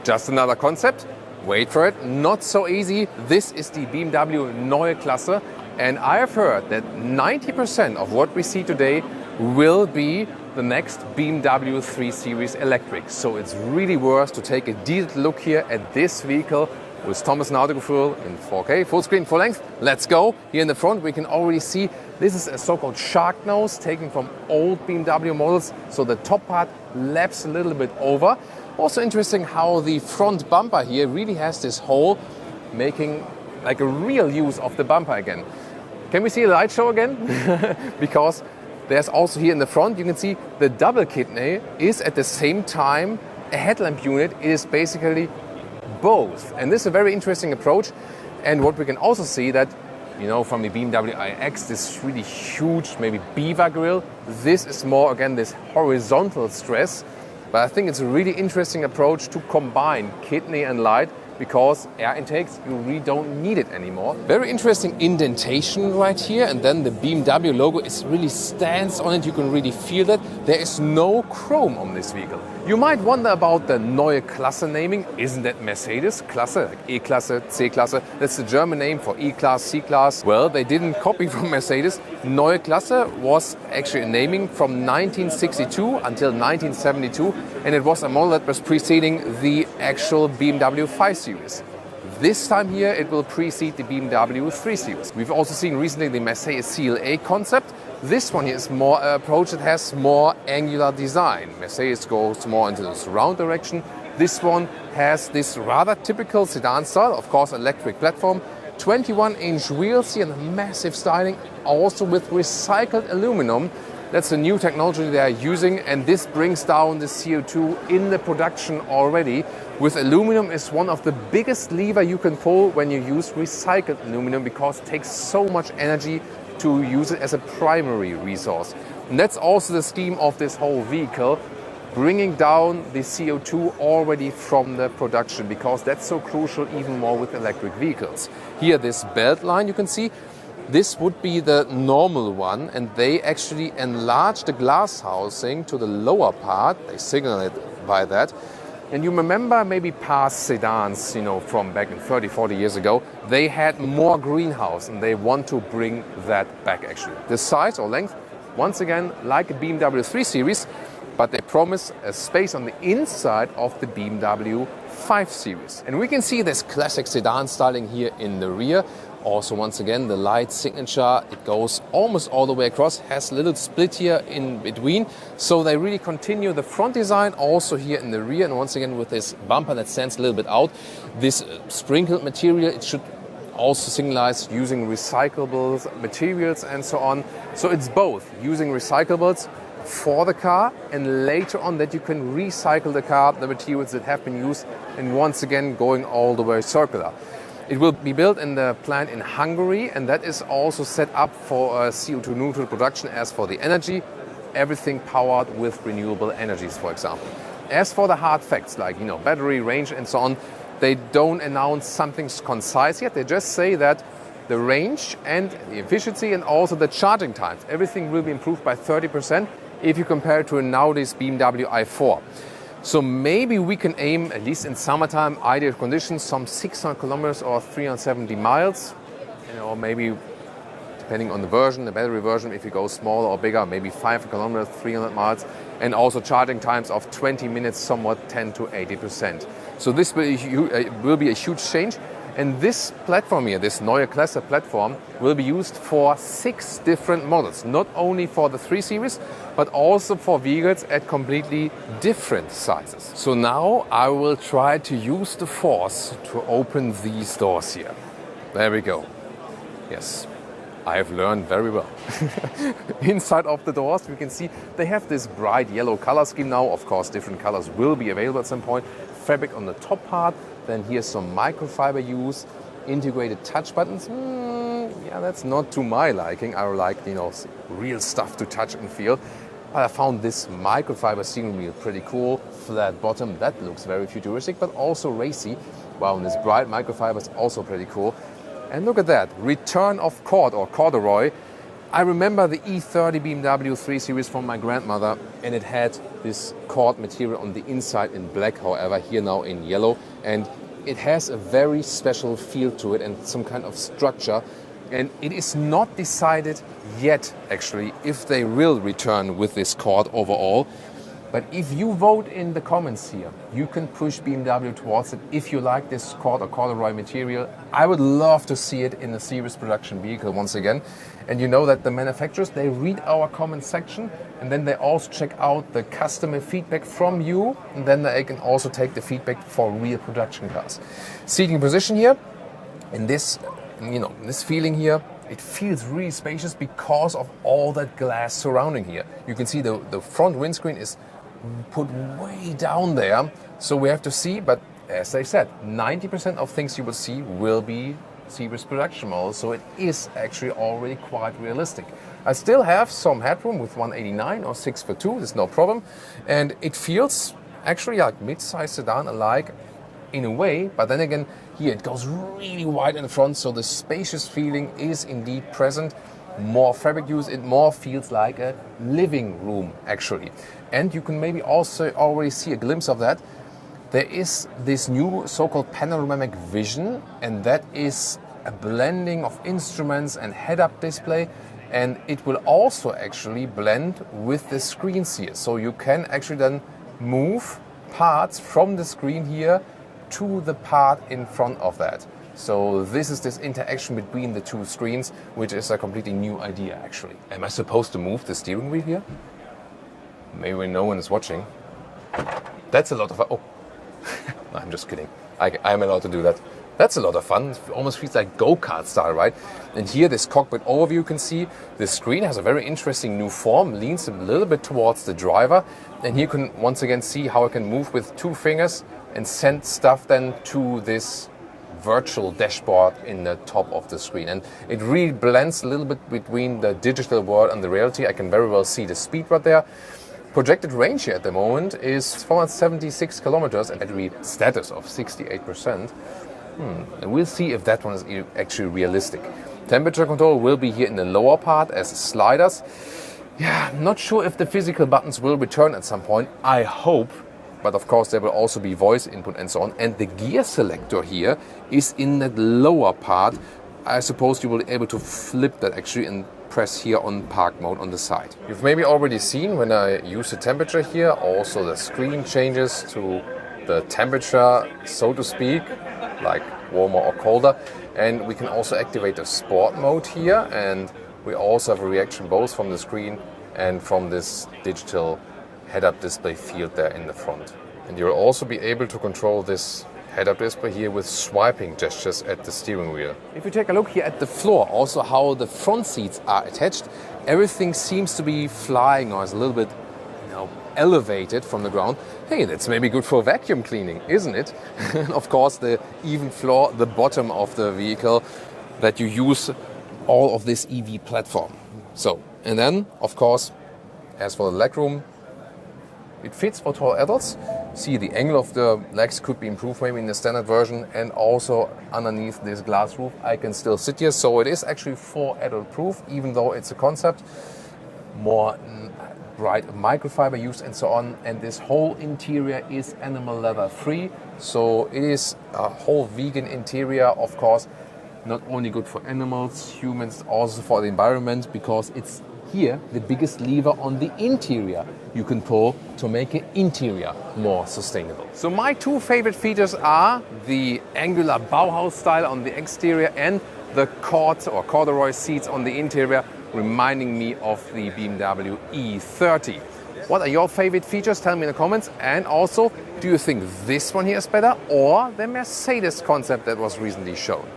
Just another concept? Wait for it, not so easy. This is the BMW Neue Klasse, and I have heard that 90% of what we see today will be the next BMW 3 Series electric. So it's really worth to take a detailed look here at this vehicle with Thomas and Autogefühl in 4K, full screen, full length. Let's go. Here in the front we can already see this is a so-called shark nose taken from old BMW models. So the top part laps a little bit over. Also interesting how the front bumper here really has this hole, making like a real use of the bumper again. Can we see a light show again? Because there's also here in the front, you can see the double kidney is at the same time a headlamp unit. It is basically both. And this is a very interesting approach. And what we can also see that, you know, from the BMW iX, this really huge, maybe beaver grille, this is more, again, this horizontal stress. But I think it's a really interesting approach to combine kidney and light, because air intakes, you really don't need it anymore. Very interesting indentation right here, and then the BMW logo is really stands on it. You can really feel that. There is no chrome on this vehicle. You might wonder about the Neue Klasse naming. Isn't that Mercedes? Klasse, like E-Klasse, C-Klasse. That's the German name for E-Class, C-Class. Well, they didn't copy from Mercedes. Neue Klasse was actually a naming from 1962 until 1972, and it was a model that was preceding the actual BMW 5 Series. This time here it will precede the BMW 3 Series. We've also seen recently the Mercedes CLA concept. This one here is more an approach that has more angular design. Mercedes goes more into this round direction. This one has this rather typical sedan style, of course electric platform, 21-inch wheels here and massive styling, also with recycled aluminum. That's a new technology they are using, and this brings down the CO2 in the production already. With aluminum is one of the biggest lever you can pull when you use recycled aluminum, because it takes so much energy to use it as a primary resource. And that's also the scheme of this whole vehicle, bringing down the CO2 already from the production, because that's so crucial even more with electric vehicles. Here this belt line you can see, this would be the normal one, and they actually enlarge the glass housing to the lower part. They signal it by that. And you remember maybe past sedans, you know, from back in 30, 40 years ago, they had more greenhouse, and they want to bring that back actually. The size or length, once again, like a BMW 3 Series, but they promise a space on the inside of the BMW 5 Series. And we can see this classic sedan styling here in the rear. Also, once again, the light signature, it goes almost all the way across, has a little split here in between. So they really continue the front design also here in the rear. And once again, with this bumper that stands a little bit out, this sprinkled material, it should also signalize using recyclable materials and so on. So it's both using recyclables for the car, and later on that you can recycle the car, the materials that have been used, and once again going all the way circular. It will be built in the plant in Hungary, and that is also set up for CO2 neutral production. As for the energy, everything powered with renewable energies, for example. As for the hard facts, like, you know, battery range and so on, they don't announce something concise yet. They just say that the range and the efficiency and also the charging times, everything will be improved by 30% if you compare it to a nowadays BMW i4. So maybe we can aim, at least in summertime, ideal conditions, some 600 kilometers or 370 miles. You know, maybe depending on the version, the battery version, if you go smaller or bigger, maybe 500 kilometers, 300 miles. And also charging times of 20 minutes, somewhat 10 to 80%. So this will be a huge change. And this platform here, this Neue Klasse platform, will be used for 6 different models. Not only for the 3 Series, but also for vehicles at completely different sizes. So now I will try to use the force to open these doors here. There we go. Yes, I have learned very well. Inside of the doors, we can see they have this bright yellow color scheme now. Of course, different colors will be available at some point. Fabric on the top part. Then here's some microfiber use, integrated touch buttons. Yeah, that's not to my liking. I like, you know, real stuff to touch and feel. But I found this microfiber steering wheel pretty cool. Flat bottom, that looks very futuristic, but also racy. Wow, and this bright microfiber is also pretty cool. And look at that, return of cord or corduroy. I remember the E30 BMW 3 Series from my grandmother, and it had this cord material on the inside in black, however, here now in yellow. And it has a very special feel to it and some kind of structure. And it is not decided yet, actually, if they will return with this cord overall. But if you vote in the comments here, you can push BMW towards it if you like this cord or corduroy material. I would love to see it in a series production vehicle once again. And you know that the manufacturers, they read our comment section and then they also check out the customer feedback from you, and then they can also take the feedback for real production cars. Seating position here, in this, this feeling here, it feels really spacious because of all that glass surrounding here. You can see the front windscreen is put way down there, so we have to see, but as I said, 90% of things you will see will be series production models, so it is actually already quite realistic. I still have some headroom with 189 or 6'2", there's no problem, and it feels actually like mid-size sedan alike in a way, but then again, here it goes really wide in the front, so the spacious feeling is indeed present. More fabric use, it more feels like a living room actually. And you can maybe also already see a glimpse of that. There is this new so-called panoramic vision, and that is a blending of instruments and head-up display, and it will also actually blend with the screens here. So you can actually then move parts from the screen here to the part in front of that. So this is this interaction between the two screens, which is a completely new idea actually. Am I supposed to move the steering wheel here? Maybe when no one is watching. That's a lot of fun. Oh, no, I'm just kidding. I'm allowed to do that. That's a lot of fun. It almost feels like go-kart style, right? And here, this cockpit overview, you can see the screen has a very interesting new form, leans a little bit towards the driver. And here you can once again see how I can move with 2 fingers and send stuff then to this virtual dashboard in the top of the screen. And it really blends a little bit between the digital world and the reality. I can very well see the speed right there. Projected range here at the moment is 476 kilometers and battery status of 68%. And we'll see if that one is actually realistic. Temperature control will be here in the lower part as sliders. Yeah, I'm not sure if the physical buttons will return at some point. I hope. But of course, there will also be voice input and so on. And the gear selector here is in that lower part. I suppose you will be able to flip that actually and press here on park mode on the side. You've maybe already seen when I use the temperature here, also the screen changes to the temperature, so to speak, like warmer or colder. And we can also activate the sport mode here. And we also have a reaction both from the screen and from this digital head-up display field there in the front. And you'll also be able to control this head-up display here with swiping gestures at the steering wheel. If you take a look here at the floor, also how the front seats are attached, everything seems to be flying or is a little bit elevated from the ground. Hey, that's maybe good for vacuum cleaning, isn't it? Of course, the even floor, the bottom of the vehicle, that you use all of this EV platform. So, and then, of course, as for the legroom, it fits for tall adults. See, the angle of the legs could be improved maybe in the standard version, and also underneath this glass roof I can still sit here. So it is actually for adult proof, even though it's a concept. More bright microfiber use and so on, and this whole interior is animal leather free. So it is a whole vegan interior, of course, not only good for animals, humans, also for the environment, because it's here the biggest lever on the interior you can pull to make an interior more sustainable. So my 2 favorite features are the angular Bauhaus style on the exterior and the cord or corduroy seats on the interior, reminding me of the BMW E30. What are your favorite features? Tell me in the comments. And also, do you think this one here is better or the Mercedes concept that was recently shown?